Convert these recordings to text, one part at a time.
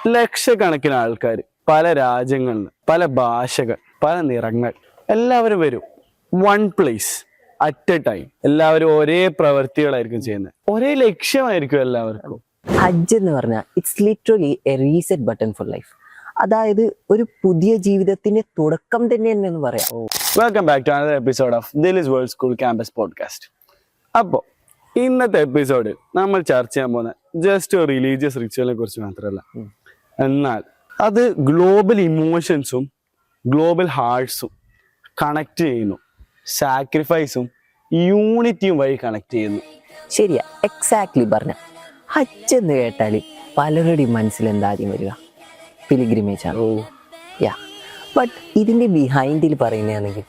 ലക്ഷക്കണക്കിന് ആൾക്കാർ പല രാജ്യങ്ങളിൽ നിന്ന്, പല ഭാഷകൾ, പല നിറങ്ങൾ, എല്ലാവരും വരും one place at A time. എല്ലാവരും ഒരേ പ്രവൃത്തികളായിരിക്കും ചെയ്യുന്നത്, ഒരേ ലക്ഷ്യമായിരിക്കും എല്ലാവർക്കും. ഹജ്ജ് എന്ന് പറഞ്ഞാൽ it's literally a reset button for life. അതായത് ഒരു പുതിയ ജീവിതത്തിന്റെ തുടക്കം തന്നെ എന്ന് പറയാം. Welcome back to another episode of ദിലീസ് വേൾഡ് സ്കൂൾ ക്യാമ്പസ് പോഡ്കാസ്റ്റ്. അപ്പോൾ ഇന്നത്തെ എപ്പിസോഡിൽ നമ്മൾ ചർച്ച ചെയ്യാൻ പോകുന്ന ജസ്റ്റ് ഒരു റിലീജിയസ് റിച്വലിനെ കുറിച്ച് മാത്രമല്ല, എന്നാൽ അത് ഗ്ലോബൽ ഇമോഷൻസും ഗ്ലോബൽ ഹാർട്ട്സും കണക്ട് ചെയ്യുന്നു, സാക്രിഫൈസും യൂണിറ്റിയും വഴി കണക്ട് ചെയ്യുന്നു. ശരിയാ, എക്സാക്ട്ലി പറഞ്ഞ. ഹജ്ജ് എന്ന് കേട്ടാൽ പലരുടെയും മനസ്സിൽ എന്താദ്യം വരിക? പിലിഗ്രിമേജ് ആണ്. യാ, ബട്ട് ഇതിൻ്റെ ബിഹൈൻഡിൽ പറയുന്നതാണെങ്കിൽ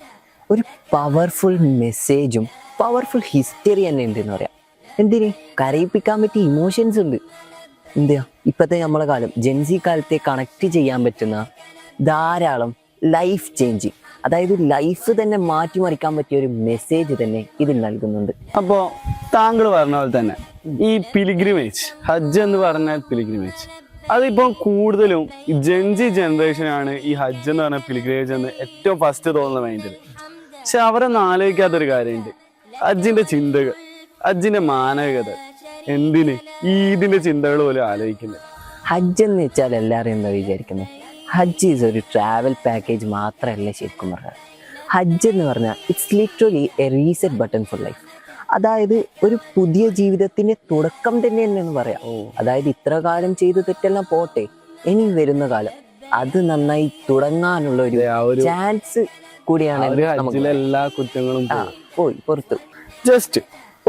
ഒരു പവർഫുൾ മെസ്സേജും പവർഫുൾ ഹിസ്റ്ററി തന്നെ ഉണ്ടെന്ന് പറയാം. എന്തിന് കരയിപ്പിക്കാൻ പറ്റിയ ഇമോഷൻസ് ഉണ്ട്. എന്താ ഇപ്പോഴത്തെ നമ്മളെ കാലം, ജെൻസി കാലത്തെ കണക്ട് ചെയ്യാൻ പറ്റുന്ന ധാരാളം ലൈഫ് ചേഞ്ചിങ്, അതായത് ലൈഫ് തന്നെ മാറ്റിമറിക്കാൻ പറ്റിയ ഒരു മെസ്സേജ് തന്നെ ഇതിൽ നൽകുന്നുണ്ട്. അപ്പോൾ താങ്കൾ പറഞ്ഞ പോലെ തന്നെ ഈ പിലിഗ്രിമേജ്, ഹജ്ജ് എന്ന് പറഞ്ഞാൽ പിലിഗ്രിമേജ്, അതിപ്പോൾ കൂടുതലും ജെൻസി ജനറേഷനാണ് ഈ ഹജ്ജ് എന്ന് പറഞ്ഞ പിലിഗ്രിമേജ് എന്ന് ഏറ്റവും ഫസ്റ്റ് തോന്നുന്ന മൈൻഡിൽ. പക്ഷെ അവരൊന്നും ആലോചിക്കാത്തൊരു കാര്യമുണ്ട്. ഹജ്ജിന്റെ ചിന്തകൾ, ഹജ്ജിന്റെ മാനവികത, എന്തിന് ഈ ഇതിന്റെ ചിന്തകൾ പോലും ആലോചിക്കുന്നത്. ഹജ്ജ് എന്ന് വെച്ചാൽ എല്ലാവരും എന്താ വിചാരിക്കുന്നത്? ഹജ്ജ് ഈസ് ഒരു ട്രാവൽ പാക്കേജ് മാത്രമല്ല ശരിക്കും പറഞ്ഞാൽ. ഹജ്ജ് എന്ന് പറഞ്ഞാൽ it's literally a reset button for life. അതായത് ഒരു പുതിയ ജീവിതത്തിന്റെ തുടക്കം തന്നെ എന്ന് പറയാം. അതായത് ഇത്ര കാലം ചെയ്ത് തെറ്റെല്ലാം പോട്ടെ, ഇനി വരുന്ന കാലം അത് നന്നായി തുടങ്ങാനുള്ള ഒരു ചാൻസ് കൂടിയാണ്. എല്ലാ കുറ്റങ്ങളും പോയി പുറത്തു. ജസ്റ്റ്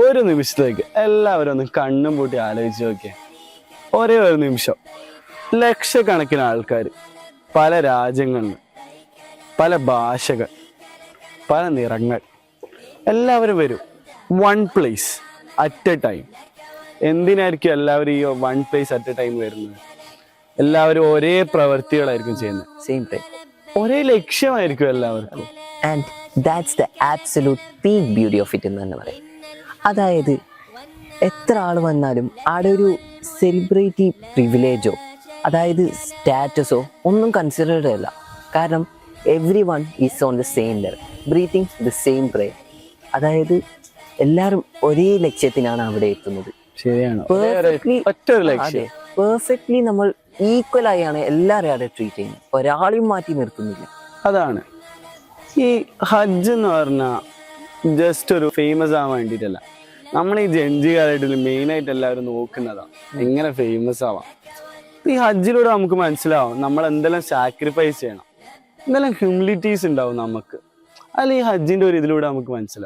ഒരു നിമിഷത്തേക്ക് എല്ലാവരും ഒന്ന് കണ്ണും പൂട്ടി ആലോചിച്ച് നോക്കിയേ. ഒരേ ഒരു നിമിഷം ലക്ഷക്കണക്കിന് ആൾക്കാർ പല രാജ്യങ്ങളിൽ, പല ഭാഷകൾ, പല നിറങ്ങൾ, എല്ലാവരും വരും one place at A time. എന്തിനായിരിക്കും എല്ലാവരും ഈ one place at A time വരുന്നത്? എല്ലാവരും ഒരേ പ്രവൃത്തികളായിരിക്കും ചെയ്യുന്നത്, സെയിം ടൈം, ഒരേ ലക്ഷ്യമായിരിക്കും എല്ലാവർക്കും. And that's the absolute peak beauty of it എന്ന് തന്നെ പറയാം. അതായത് എത്ര ആൾ വന്നാലും ആടെ ഒരു സെലിബ്രിറ്റി പ്രിവിലേജോ അതായത് സ്റ്റാറ്റസോ ഒന്നും കൺസിഡേർഡ് അല്ല. കാരണം every one is on the same level, breathing the same prayer. അതായത് എല്ലാവരും ഒരേ ലക്ഷ്യത്തിനാണ് അവിടെ എത്തുന്നത്. ശരിയാണ്, പെർഫെക്റ്റ്ലി നമ്മൾ ഈക്വൽ ആയാണ് എല്ലാവരും അവിടെ ട്രീറ്റ് ചെയ്യുന്നത്, ഒരാളെയും മാറ്റി നിർത്തുന്നില്ല. അതാണ് ഈ ഹജ്ജ് എന്ന് പറഞ്ഞാൽ ജസ്റ്റ് ഒരു ഫേമസ് ആവാൻ വേണ്ടിയിട്ടല്ല. നമ്മൾ ഈ ജെൻസി കാലഘട്ടത്തിൽ മെയിനായിട്ട് എല്ലാവരും നോക്കുന്നതാണ് എങ്ങനെ ഫേമസ് ആവാം. ഈ ഹജ്ജിലൂടെ നമുക്ക് മനസ്സിലാവും നമ്മൾ എന്തെല്ലാം സാക്രിഫൈസ് ചെയ്യണം, എന്തെല്ലാം ഹ്യൂമിലിറ്റീസ് ഉണ്ടാവും നമുക്ക്. അല്ല ഈ ഹജ്ജിന്റെ ഒരു ഇതിലൂടെ നമുക്ക് മനസ്സിലാവും.